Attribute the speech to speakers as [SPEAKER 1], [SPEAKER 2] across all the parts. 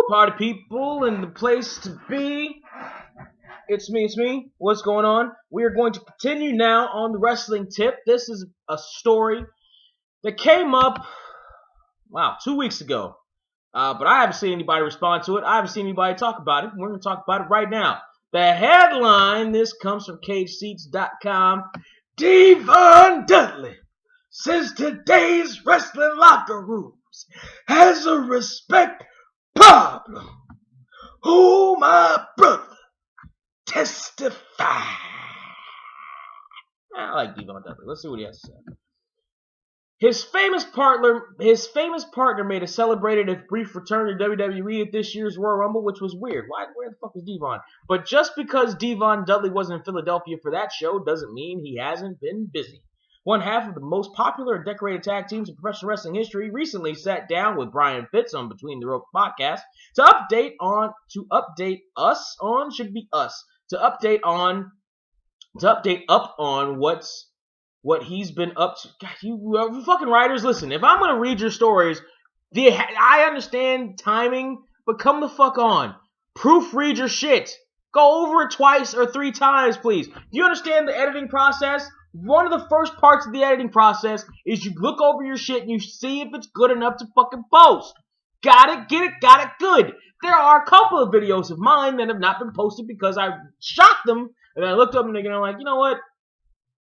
[SPEAKER 1] Party people in the place to be. It's me. What's going on? We are going to continue now on the wrestling tip. This is a story that came up, 2 weeks ago. But I haven't seen anybody respond to it. I haven't seen anybody talk about it. We're going to talk about it right now. The headline, this comes from Cageseats.com. Devon Dudley says today's wrestling locker rooms has a respect problem. Oh, my brother, testify. I like Devon Dudley. Let's see what he has to say. His famous partner made a celebrated if brief return to WWE at this year's Royal Rumble, which was weird. Where the fuck was Devon? But just because Devon Dudley wasn't in Philadelphia for that show doesn't mean he hasn't been busy. One half of the most popular and decorated tag teams in professional wrestling history recently sat down with Brian Fitz on Between the Ropes podcast to update up on what he's been up to. God, you fucking writers, listen. If I'm gonna read your stories, I understand timing, but come the fuck on. Proofread your shit. Go over it twice or 3 times, please. Do you understand the editing process? One of the first parts of the editing process is you look over your shit and you see if it's good enough to fucking post. Got it? Get it? Got it? Good. There are a couple of videos of mine that have not been posted because I shot them and I looked up and they're like, you know what?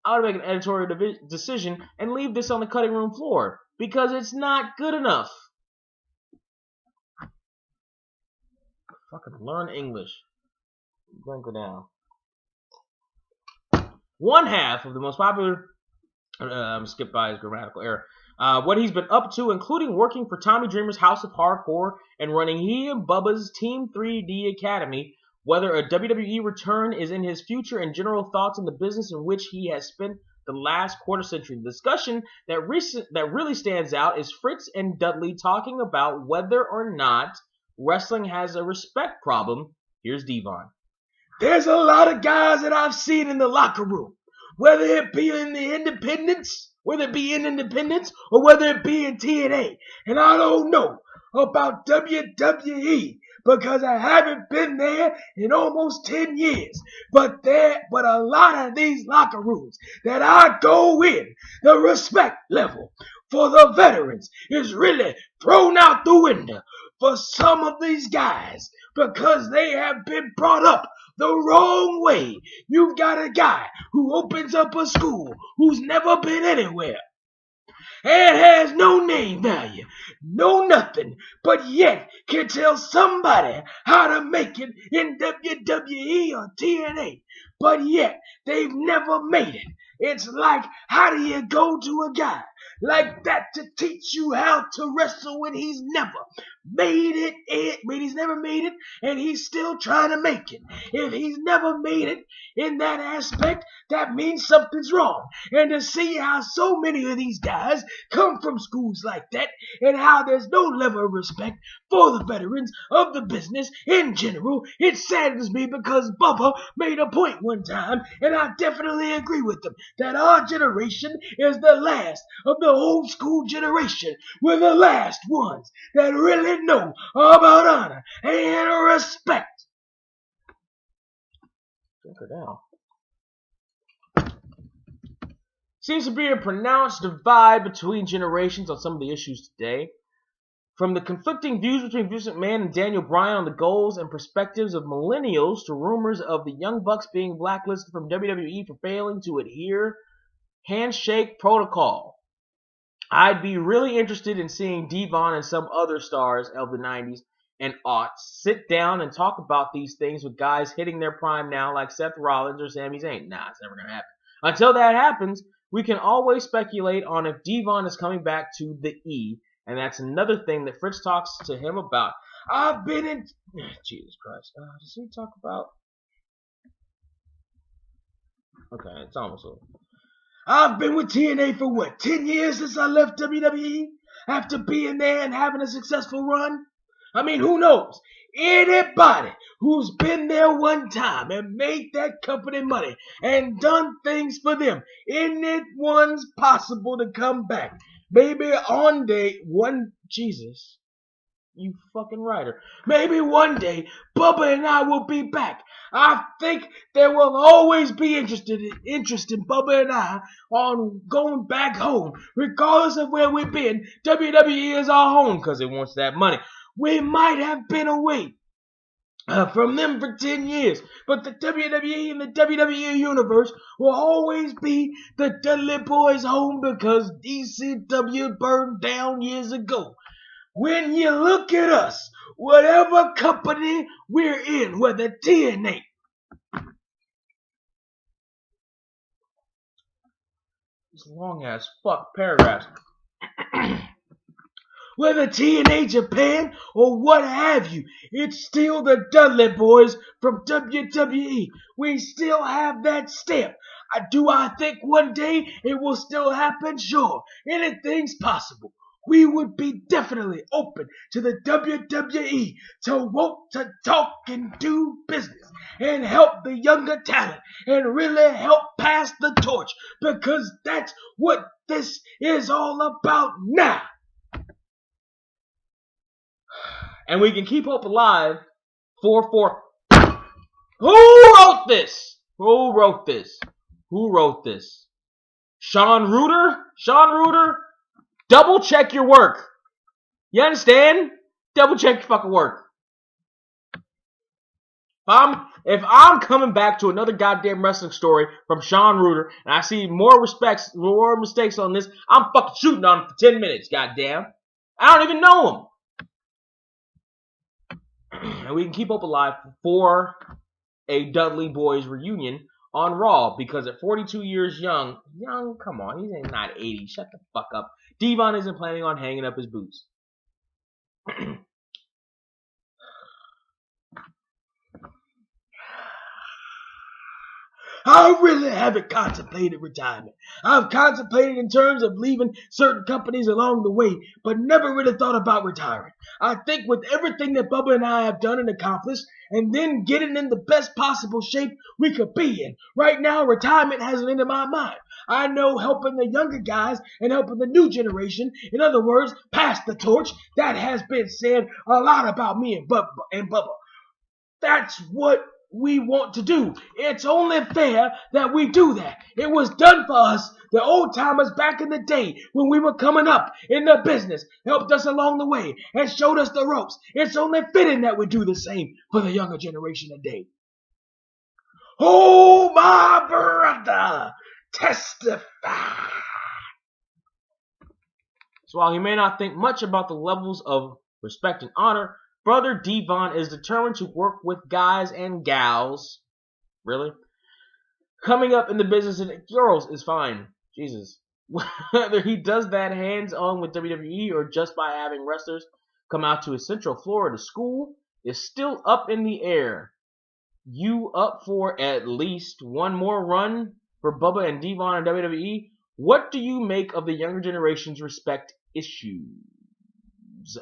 [SPEAKER 1] I would make an editorial decision and leave this on the cutting room floor because it's not good enough. Fucking learn English. Go down. One half of the most popular. Skip by his grammatical error. What he's been up to, including working for Tommy Dreamer's House of Hardcore and running he and Bubba's Team 3D Academy. Whether a WWE return is in his future and general thoughts on the business in which he has spent the last quarter century. The discussion that really stands out is Fritz and Dudley talking about whether or not wrestling has a respect problem. Here's Devon. There's a lot of guys that I've seen in the locker room, whether it be in independence or whether it be in TNA. And I don't know about WWE because I haven't been there in almost 10 years. But a lot of these locker rooms that I go in, the respect level for the veterans is really thrown out the window for some of these guys because they have been brought up the wrong way. You've got a guy who opens up a school who's never been anywhere and has no name value, no nothing, but yet can tell somebody how to make it in WWE or TNA, but yet they've never made it. It's like, how do you go to a guy like that to teach you how to wrestle when he's never made it, and he's still trying to make it? If he's never made it in that aspect, that means something's wrong. And to see how so many of these guys come from schools like that and how there's no level of respect for the veterans of the business in general, it saddens me because Bubba made a point one time, and I definitely agree with him, that our generation is the last of the old school generation. We're the last ones that really know about honor and respect. Check her down. Seems to be a pronounced divide between generations on some of the issues today. From the conflicting views between Vince McMahon and Daniel Bryan on the goals and perspectives of millennials to rumors of the Young Bucks being blacklisted from WWE for failing to adhere handshake protocol. I'd be really interested in seeing Devon and some other stars of the 90s and aughts sit down and talk about these things with guys hitting their prime now like Seth Rollins or Sami Zayn. Nah, it's never going to happen. Until that happens, we can always speculate on if Devon is coming back to the E, and that's another thing that Fritz talks to him about. I've been in... Jesus Christ. Does he talk about... Okay, it's almost over. I've been with TNA for 10 years since I left WWE? After being there and having a successful run? I mean, who knows? Anybody who's been there one time and made that company money and done things for them, anyone's possible to come back. Maybe on day one, Jesus. You fucking writer. Maybe one day Bubba and I will be back. I think there will always be interest in Bubba and I on going back home. Regardless of where we've been, WWE is our home because it wants that money. We might have been away from them for 10 years, but the WWE and the WWE Universe will always be the Dudley Boys' home because ECW burned down years ago. When you look at us, whatever company we're in, whether TNA, this long ass fuck paragraphs, whether TNA Japan or what have you, it's still the Dudley Boys from WWE. We still have that stamp. Do I think one day it will still happen? Sure, anything's possible. We would be definitely open to the WWE to want to talk and do business and help the younger talent and really help pass the torch because that's what this is all about now. And we can keep hope alive for who wrote this? Who wrote this? Who wrote this? Sean Reuter? Sean Reuter? Double check your work. You understand? Double check your fucking work. If I'm coming back to another goddamn wrestling story from Sean Reuter and I see more mistakes on this, I'm fucking shooting on him for 10 minutes, goddamn. I don't even know him. And we can keep hope alive for a Dudley Boys reunion on Raw because at 42 years young, come on, he's not 80. Shut the fuck up. Devon isn't planning on hanging up his boots. I really haven't contemplated retirement. I've contemplated in terms of leaving certain companies along the way, but never really thought about retiring. I think with everything that Bubba and I have done and accomplished, and then getting in the best possible shape we could be in, right now retirement hasn't entered my mind. I know helping the younger guys and helping the new generation, in other words, pass the torch, that has been said a lot about me and Bubba. That's what we want to do. It's only fair that we do that. It was done for us, the old timers back in the day when we were coming up in the business, helped us along the way and showed us the ropes. It's only fitting that we do the same for the younger generation today. Oh, my brother, testify. So while he may not think much about the levels of respect and honor, Brother Devon is determined to work with guys and gals. Really? Coming up in the business and girls is fine. Jesus. Whether he does that hands-on with WWE or just by having wrestlers come out to his Central Florida school is still up in the air. You up for at least one more run for Bubba and Devon in WWE? What do you make of the younger generation's respect issues?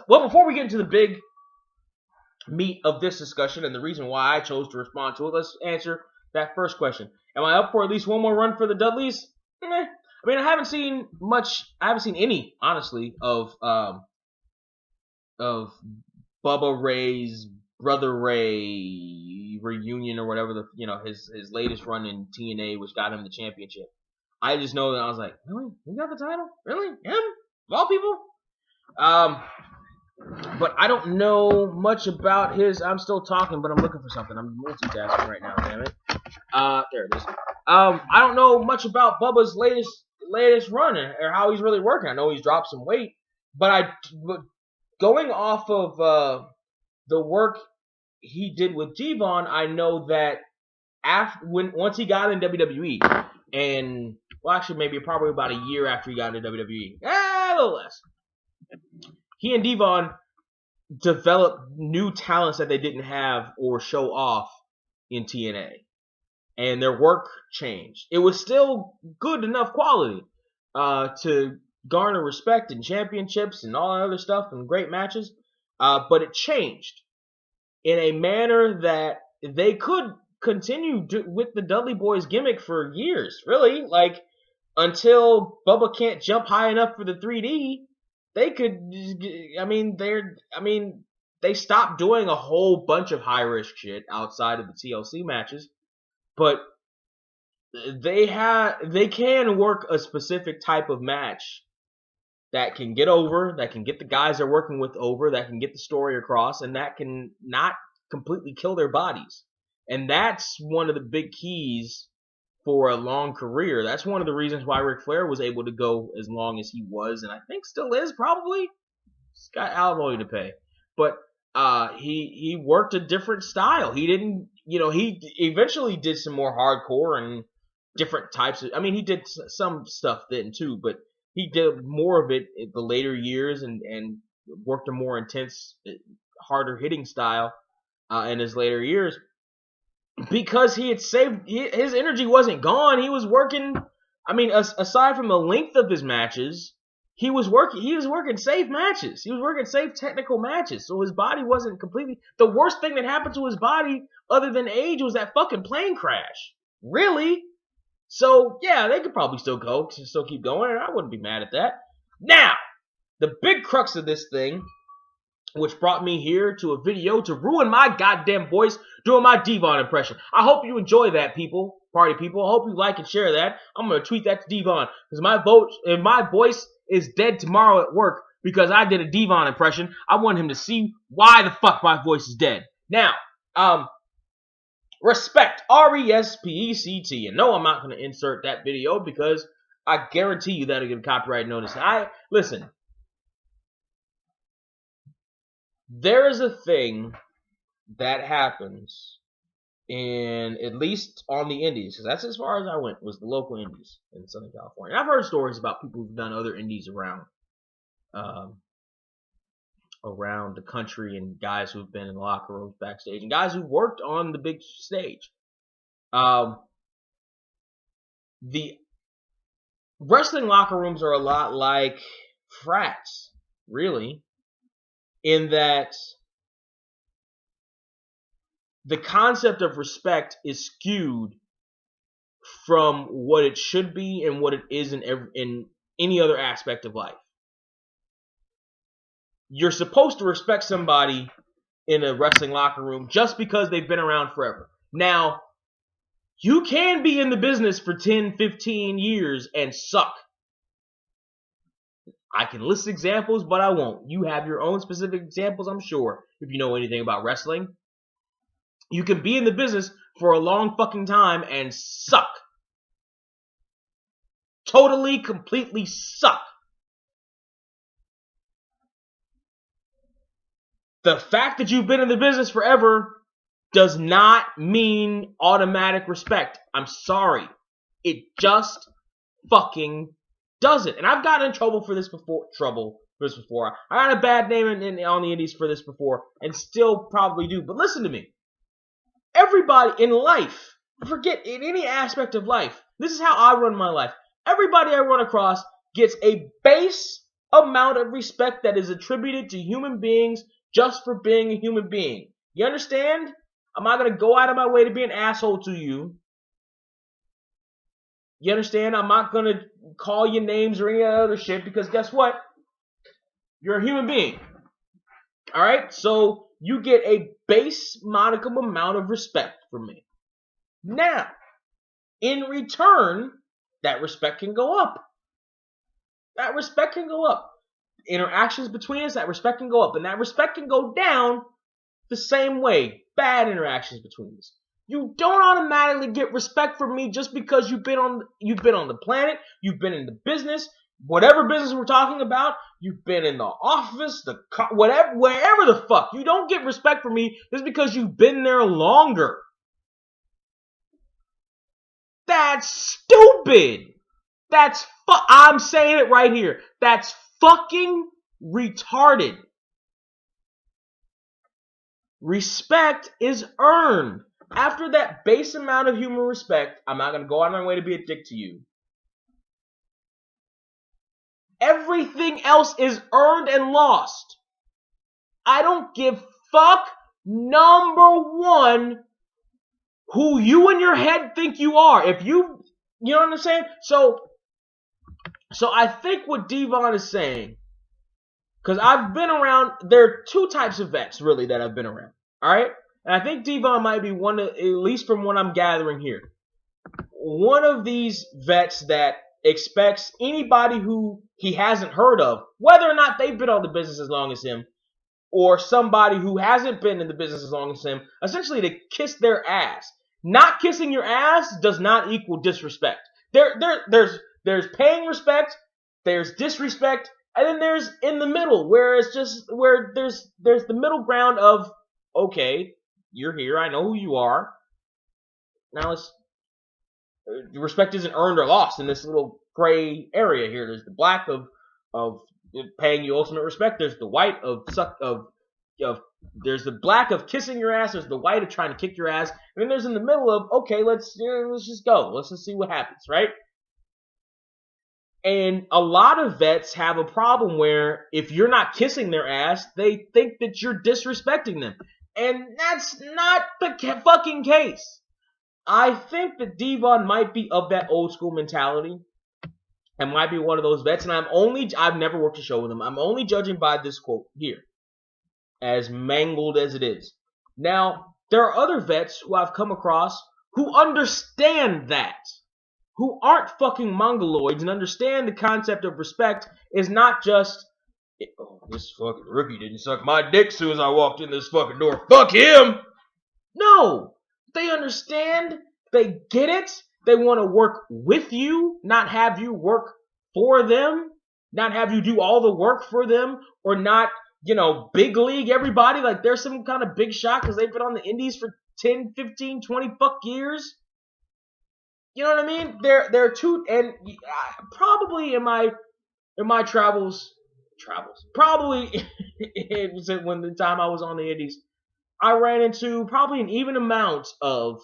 [SPEAKER 1] Well, before we get into the big meat of this discussion and the reason why I chose to respond to it, let's answer that first question. Am I up for at least one more run for the Dudleys? I mean, I haven't seen any, honestly, of Bubba Ray's Brother Ray reunion or whatever his latest run in TNA, which got him the championship. I just know that I was like, really? He got the title? Really? Him? Of all people? But I don't know much about his. I'm still talking, but I'm looking for something. I'm multitasking right now, damn it. There it is. I don't know much about Bubba's latest run or how he's really working. I know he's dropped some weight, but going off of the work he did with Devon, I know that once he got in WWE, and well, actually maybe probably about a year after he got into WWE, a little less. He and Devon developed new talents that they didn't have or show off in TNA. And their work changed. It was still good enough quality to garner respect and championships and all that other stuff and great matches. But it changed in a manner that they could continue with the Dudley Boys gimmick for years, really. Like, until Bubba can't jump high enough for the 3D. They could, they stopped doing a whole bunch of high risk shit outside of the TLC matches, but they can work a specific type of match that can get over, that can get the guys they're working with over, that can get the story across, and that can not completely kill their bodies. And that's one of the big keys for a long career. That's one of the reasons why Ric Flair was able to go as long as he was, and I think still is probably. He's got alimony to pay. But he worked a different style. He didn't, he eventually did some more hardcore and different types of, he did some stuff then too, but he did more of it in the later years and worked a more intense, harder hitting style in his later years because he had saved, his energy wasn't gone. He was working, aside from the length of his matches, he was working safe matches. He was working safe technical matches. So his body wasn't completely, the worst thing that happened to his body other than age was that fucking plane crash. Really? So, yeah, they could probably still keep going, and I wouldn't be mad at that. Now, the big crux of this thing, which brought me here to a video to ruin my goddamn voice doing my Devon impression. I hope you enjoy that, party people. I hope you like and share that. I'm going to tweet that to Devon, because my voice is dead tomorrow at work because I did a Devon impression. I want him to see why the fuck my voice is dead. Now, respect, R-E-S-P-E-C-T. And no, I'm not going to insert that video because I guarantee you that'll get a copyright notice. Listen, there is a thing that happens in, at least on the indies, because that's as far as I went, was the local indies in Southern California. And I've heard stories about people who've done other indies around the country, and guys who've been in the locker rooms backstage, and guys who worked on the big stage. The wrestling locker rooms are a lot like frats, really, in that the concept of respect is skewed from what it should be and what it is in any other aspect of life. You're supposed to respect somebody in a wrestling locker room just because they've been around forever. Now, you can be in the business for 10, 15 years and suck. I can list examples, but I won't. You have your own specific examples, I'm sure, if you know anything about wrestling. You can be in the business for a long fucking time and suck. Totally, completely suck. The fact that you've been in the business forever does not mean automatic respect. I'm sorry. It just fucking doesn't. And I've gotten in trouble for this before. I got a bad name on the indies for this before, and still probably do. But listen to me. Everybody in life, forget in any aspect of life, this is how I run my life. Everybody I run across gets a base amount of respect that is attributed to human beings just for being a human being. You understand? I'm not going to go out of my way to be an asshole to you. You understand? I'm not going to call you names or any other shit because guess what? You're a human being. Alright? So you get a base modicum amount of respect from me. Now, in return, that respect can go up. That respect can go up. Interactions between us, that respect can go up. And that respect can go down the same way. Bad interactions between us. You don't automatically get respect from me just because you've been on the planet, you've been in the business, whatever business we're talking about, you've been in the office, whatever, wherever the fuck. You don't get respect from me just because you've been there longer. That's stupid. I'm saying it right here. That's fucking retarded. Respect is earned. After that base amount of human respect, I'm not going to go out of my way to be a dick to you. Everything else is earned and lost. I don't give fuck, number one, who you in your head think you are. If you know what I'm saying? So I think what Devon is saying, Because I've been around, there are two types of vets, really, that I've been around. Alright? And I think Devon might be one, at least from what I'm gathering here, one of these vets that expects anybody who he hasn't heard of, whether or not they've been on the business as long as him, or somebody who hasn't been in the business as long as him, essentially to kiss their ass. Not kissing your ass does not equal disrespect. There's paying respect, there's disrespect, and then there's in the middle, where it's just where there's the middle ground of, okay, you're here, I know who you are. Now let's respect isn't earned or lost in this little gray area here. There's the black of paying you ultimate respect. There's the white of there's the black of kissing your ass. There's the white of trying to kick your ass. And then there's in the middle of, okay, let's just go. Let's just see what happens, right? And a lot of vets have a problem where if you're not kissing their ass, they think that you're disrespecting them. And that's not the fucking case. I think that Devon might be of that old school mentality and might be one of those vets. And I've never worked a show with him. I'm only judging by this quote here, as mangled as it is. Now, there are other vets who I've come across who understand that, who aren't fucking mongoloids and understand the concept of respect is not just, oh, this fucking rookie didn't suck my dick as soon as I walked in this fucking door. Fuck him! No! They understand. They get it. They want to work with you, not have you work for them, not have you do all the work for them, or not, big league everybody like they're some kind of big shot because they've been on the indies for 10, 15, 20 fuck years. You know what I mean? They're two, and probably in my travels, probably it was when the time I was on the indies, I ran into probably an even amount of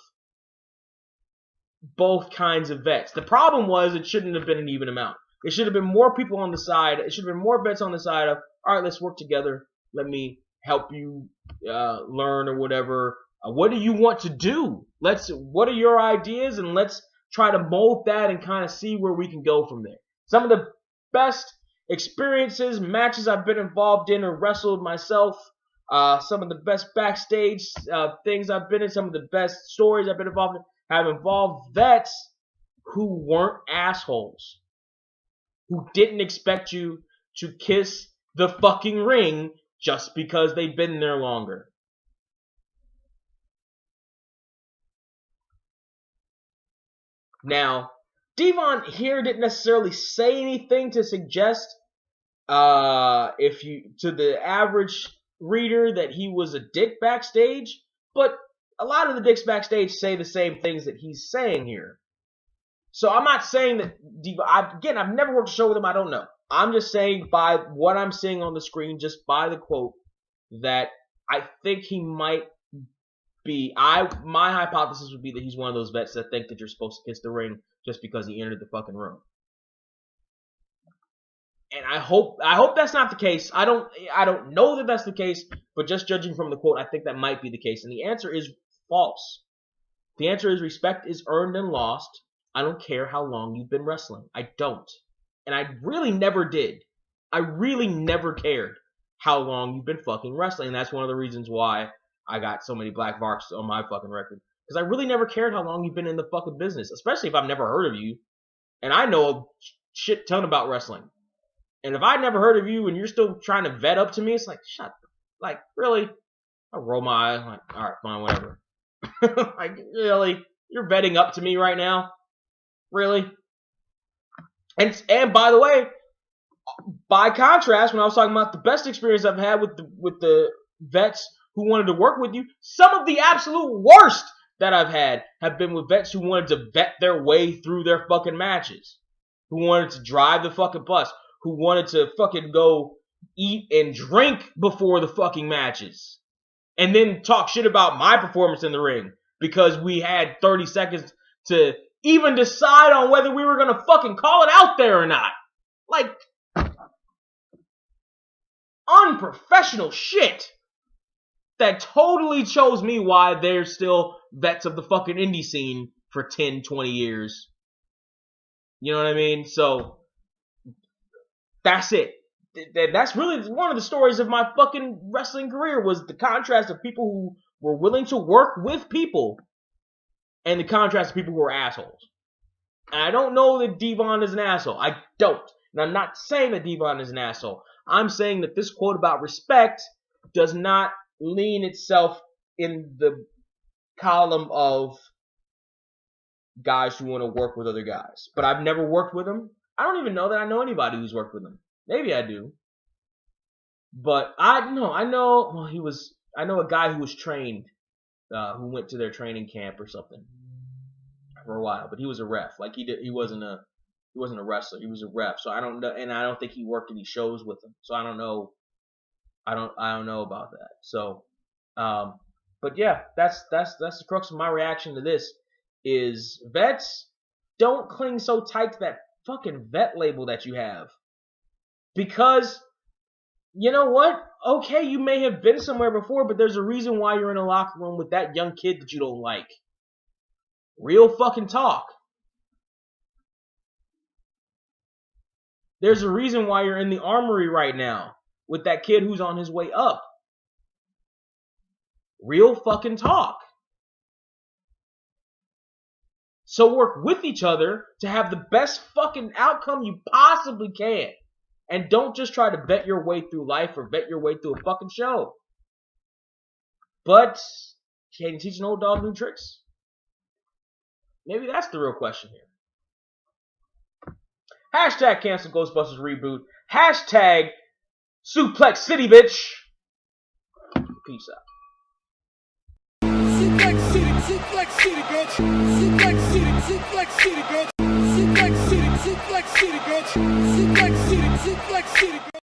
[SPEAKER 1] both kinds of vets. The problem was it shouldn't have been an even amount. It should have been more people on the side. It should have been more vets on the side of, all right, let's work together. Let me help you learn or whatever. What do you want to do? What are your ideas? And let's try to mold that and kind of see where we can go from there. Some of the best experiences, matches I've been involved in or wrestled myself, some of the best backstage things I've been in, some of the best stories I've been involved in, have involved vets who weren't assholes, who didn't expect you to kiss the fucking ring just because they've been there longer. Now, Devon here didn't necessarily say anything to suggest to the average reader that he was a dick backstage, but a lot of the dicks backstage say the same things that he's saying here. So I'm not saying that Devon, I've never worked a show with him, I don't know. I'm just saying by what I'm seeing on the screen, just by the quote, that I think he might be, my hypothesis would be that he's one of those vets that think that you're supposed to kiss the ring just because he entered the fucking room. And I hope that's not the case. I don't know that that's the case, but just judging from the quote, I think that might be the case. And the answer is false. The answer is respect is earned and lost. I don't care how long you've been wrestling. I don't. And I really never did. I really never cared how long you've been fucking wrestling. And that's one of the reasons why I got so many black marks on my fucking record. Because I really never cared how long you've been in the fucking business. Especially if I've never heard of you. And I know a shit ton about wrestling. And if I'd never heard of you and you're still trying to vet up to me, it's like, shut. Like, really? I roll my eyes. Like, alright, fine, whatever. Like, really? You're vetting up to me right now? Really? And by the way, by contrast, when I was talking about the best experience I've had with the vets who wanted to work with you, some of the absolute worst that I've had have been with vets who wanted to vet their way through their fucking matches, who wanted to drive the fucking bus, who wanted to fucking go eat and drink before the fucking matches, and then talk shit about my performance in the ring because we had 30 seconds to even decide on whether we were gonna fucking call it out there or not. Like, unprofessional shit that totally shows me why there's still vets of the fucking indie scene for 10, 20 years. You know what I mean? So, that's it. that's really one of the stories of my fucking wrestling career, was the contrast of people who were willing to work with people and the contrast of people who are assholes. And I don't know that Devon is an asshole. I don't. And I'm not saying that Devon is an asshole. I'm saying that this quote about respect does not lean itself in the column of guys who want to work with other guys. But I've never worked with them. I don't even know that I know anybody who's worked with him. Maybe I do. But I know a guy who was trained, who went to their training camp or something for a while, but he was a ref. Like he wasn't a wrestler. He was a ref. So I don't know, and I don't think he worked any shows with them. So I don't know. I don't know about that. So, but yeah, that's the crux of my reaction to this. Is vets, don't cling so tight to that fucking vet label that you have. Because, you know what? Okay, you may have been somewhere before, but there's a reason why you're in a locker room with that young kid that you don't like. Real fucking talk. There's a reason why you're in the armory right now with that kid who's on his way up. Real fucking talk. So work with each other to have the best fucking outcome you possibly can. And don't just try to bet your way through life or bet your way through a fucking show. But can you teach an old dog new tricks? Maybe that's the real question here. Hashtag cancel Ghostbusters reboot. Hashtag Suplex City, bitch. Peace out.
[SPEAKER 2] Suplex City, Suplex City, bitch. Suplex City, Suplex City, bitch. Suplex City, Suplex City, bitch. Suplex City, Suplex City, bitch.